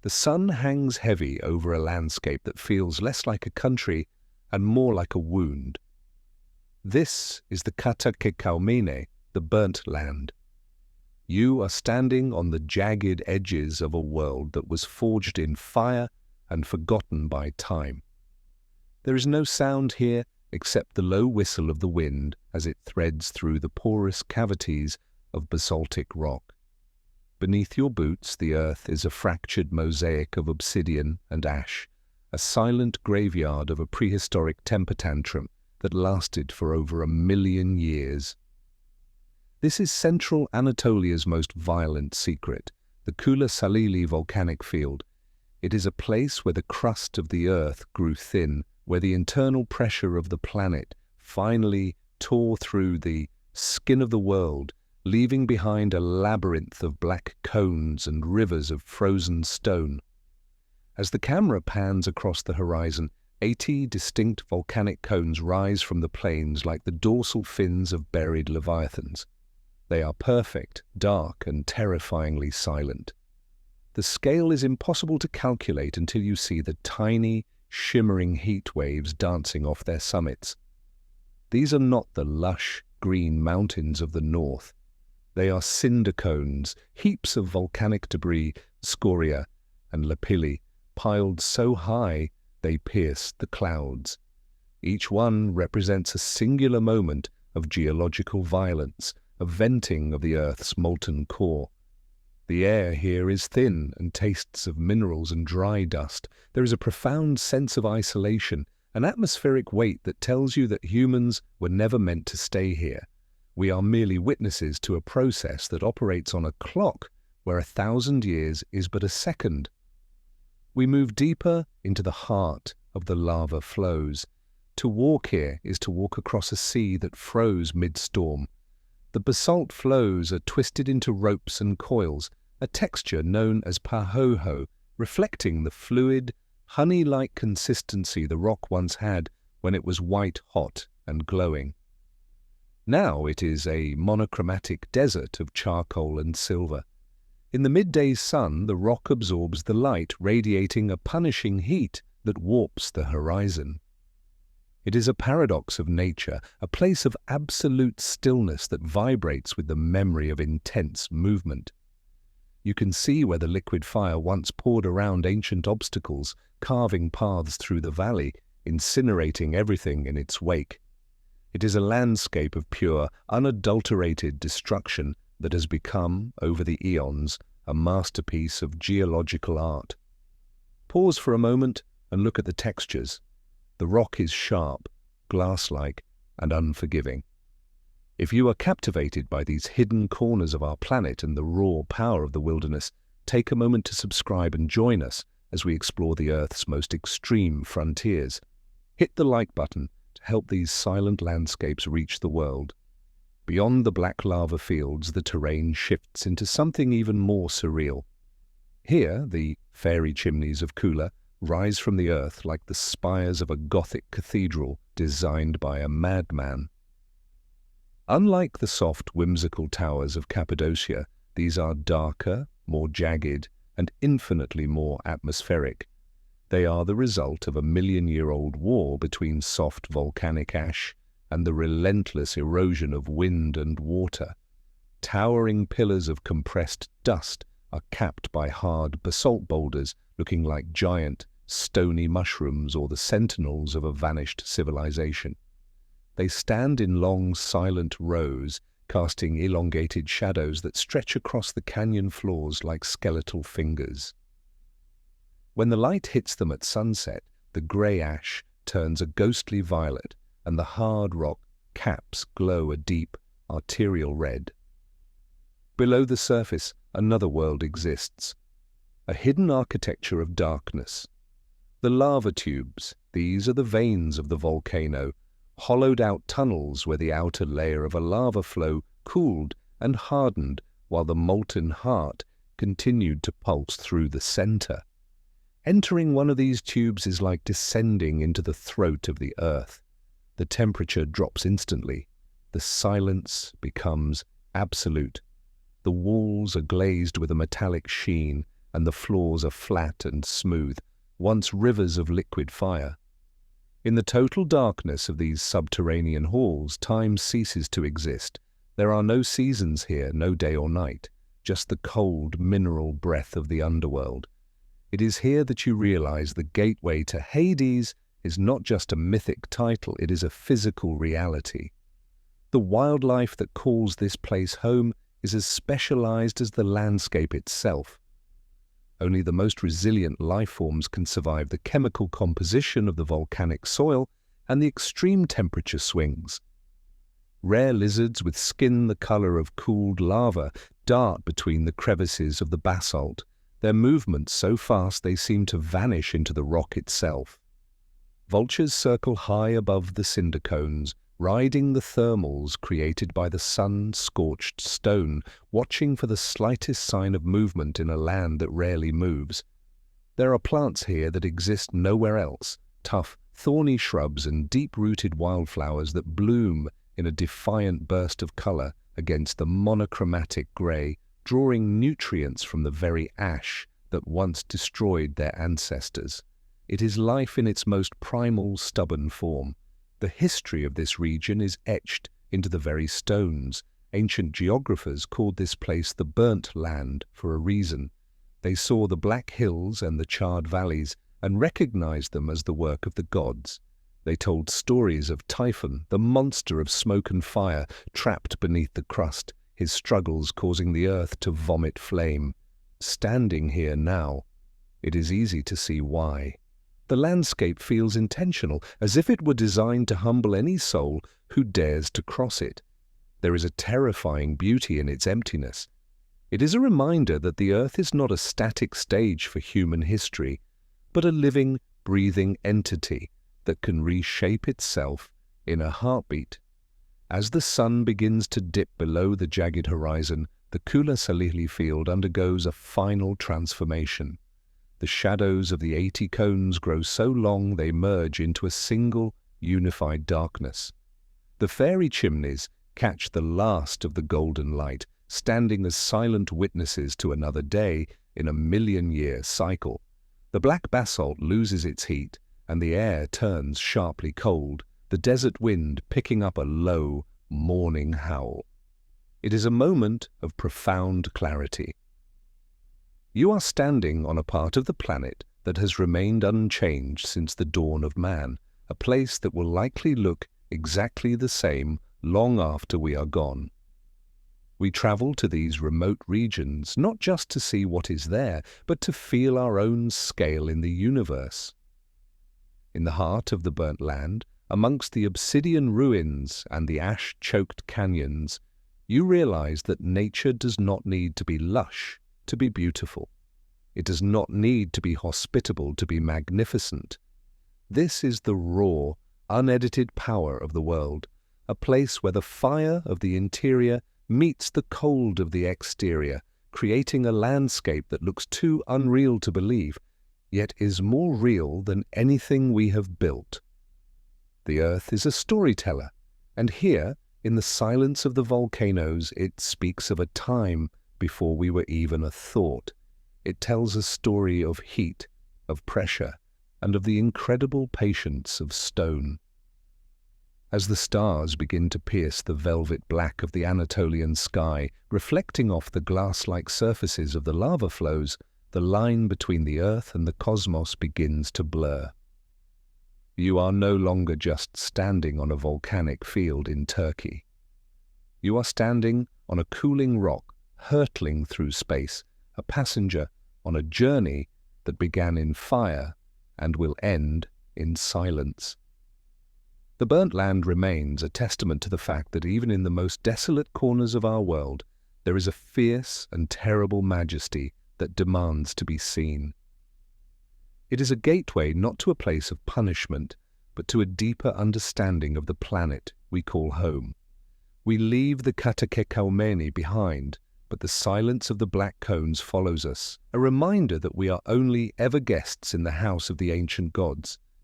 The sun hangs heavy over a landscape that feels less like a country and more like a wound. This is the Kata Kekaumene, the burnt land. You are standing on the jagged edges of a world that was forged in fire and forgotten by time. There is no sound here except the low whistle of the wind as it threads through the porous cavities of basaltic rock. Beneath your boots, the earth is a fractured mosaic of obsidian and ash, a silent graveyard of a prehistoric temper tantrum that lasted for over 1,000,000 years. This is central Anatolia's most violent secret, the Kula-Salihli volcanic field. It is a place where the crust of the earth grew thin, where the internal pressure of the planet finally tore through the skin of the world, leaving behind a labyrinth of black cones and rivers of frozen stone. As the camera pans across the horizon, 80 distinct volcanic cones rise from the plains like the dorsal fins of buried leviathans. They are perfect, dark, and terrifyingly silent. The scale is impossible to calculate until you see the tiny, shimmering heat waves dancing off their summits. These are not the lush, green mountains of the north. They are cinder cones, heaps of volcanic debris, scoria and lapilli, piled so high they pierce the clouds. Each one represents a singular moment of geological violence, a venting of the Earth's molten core. The air here is thin and tastes of minerals and dry dust. There is a profound sense of isolation, an atmospheric weight that tells you that humans were never meant to stay here. We are merely witnesses to a process that operates on a clock where 1,000 years is but a second. We move deeper into the heart of the lava flows. To walk here is to walk across a sea that froze mid-storm. The basalt flows are twisted into ropes and coils, a texture known as pahoho, reflecting the fluid, honey-like consistency the rock once had when it was white-hot and glowing. Now it is a monochromatic desert of charcoal and silver. In the midday sun, the rock absorbs the light, radiating a punishing heat that warps the horizon. It is a paradox of nature, a place of absolute stillness that vibrates with the memory of intense movement. You can see where the liquid fire once poured around ancient obstacles, carving paths through the valley, incinerating everything in its wake. It is a landscape of pure, unadulterated destruction that has become, over the eons, a masterpiece of geological art. Pause for a moment and look at the textures. The rock is sharp, glass-like, and unforgiving. If you are captivated by these hidden corners of our planet and the raw power of the wilderness, take a moment to subscribe and join us as we explore the Earth's most extreme frontiers. Hit the like button to help these silent landscapes reach the world. Beyond the black lava fields, the terrain shifts into something even more surreal. Here, the fairy chimneys of Kula rise from the earth like the spires of a Gothic cathedral designed by a madman. Unlike the soft, whimsical towers of Cappadocia, these are darker, more jagged, and infinitely more atmospheric. They are the result of a 1,000,000-year-old war between soft volcanic ash and the relentless erosion of wind and water. Towering pillars of compressed dust are capped by hard basalt boulders looking like giant, stony mushrooms or the sentinels of a vanished civilization. They stand in long, silent rows, casting elongated shadows that stretch across the canyon floors like skeletal fingers. When the light hits them at sunset, the grey ash turns a ghostly violet, and the hard rock caps glow a deep, arterial red. Below the surface, another world exists, a hidden architecture of darkness. The lava tubes, these are the veins of the volcano, hollowed-out tunnels where the outer layer of a lava flow cooled and hardened while the molten heart continued to pulse through the center. Entering one of these tubes is like descending into the throat of the earth. The temperature drops instantly. The silence becomes absolute. The walls are glazed with a metallic sheen, and the floors are flat and smooth, once rivers of liquid fire. In the total darkness of these subterranean halls, time ceases to exist. There are no seasons here, no day or night, just the cold, mineral breath of the underworld. It is here that you realize the gateway to Hades is not just a mythic title, it is a physical reality. The wildlife that calls this place home is as specialized as the landscape itself. Only the most resilient life forms can survive the chemical composition of the volcanic soil and the extreme temperature swings. Rare lizards with skin the color of cooled lava dart between the crevices of the basalt, their movements so fast they seem to vanish into the rock itself. Vultures circle high above the cinder cones, riding the thermals created by the sun-scorched stone, watching for the slightest sign of movement in a land that rarely moves. There are plants here that exist nowhere else, tough, thorny shrubs and deep-rooted wildflowers that bloom in a defiant burst of color against the monochromatic gray, drawing nutrients from the very ash that once destroyed their ancestors. It is life in its most primal, stubborn form. The history of this region is etched into the very stones. Ancient geographers called this place the Burnt Land for a reason. They saw the black hills and the charred valleys and recognized them as the work of the gods. They told stories of Typhon, the monster of smoke and fire, trapped beneath the crust, his struggles causing the earth to vomit flame. Standing here now, it is easy to see why. The landscape feels intentional, as if it were designed to humble any soul who dares to cross it. There is a terrifying beauty in its emptiness. It is a reminder that the earth is not a static stage for human history, but a living, breathing entity that can reshape itself in a heartbeat. As the sun begins to dip below the jagged horizon, the Kula-Salihli field undergoes a final transformation. The shadows of the 80 cones grow so long they merge into a single, unified darkness. The fairy chimneys catch the last of the golden light, standing as silent witnesses to another day in a million-year cycle. The black basalt loses its heat, and the air turns sharply cold, the desert wind picking up a low, mourning howl. It is a moment of profound clarity. You are standing on a part of the planet that has remained unchanged since the dawn of man, a place that will likely look exactly the same long after we are gone. We travel to these remote regions not just to see what is there, but to feel our own scale in the universe. In the heart of the burnt land, amongst the obsidian ruins and the ash-choked canyons, you realize that nature does not need to be lush to be beautiful. It does not need to be hospitable to be magnificent. This is the raw, unedited power of the world, a place where the fire of the interior meets the cold of the exterior, creating a landscape that looks too unreal to believe, yet is more real than anything we have built. The earth is a storyteller, and here, in the silence of the volcanoes, it speaks of a time before we were even a thought. It tells a story of heat, of pressure, and of the incredible patience of stone. As the stars begin to pierce the velvet black of the Anatolian sky, reflecting off the glass-like surfaces of the lava flows, the line between the earth and the cosmos begins to blur. You are no longer just standing on a volcanic field in Turkey. You are standing on a cooling rock, hurtling through space, a passenger on a journey that began in fire and will end in silence. The burnt land remains a testament to the fact that even in the most desolate corners of our world, there is a fierce and terrible majesty that demands to be seen. It is a gateway not to a place of punishment, but to a deeper understanding of the planet we call home. We leave the Kula-Salihli behind, but the silence of the black cones follows us, a reminder that we are only ever guests in the house of the ancient gods.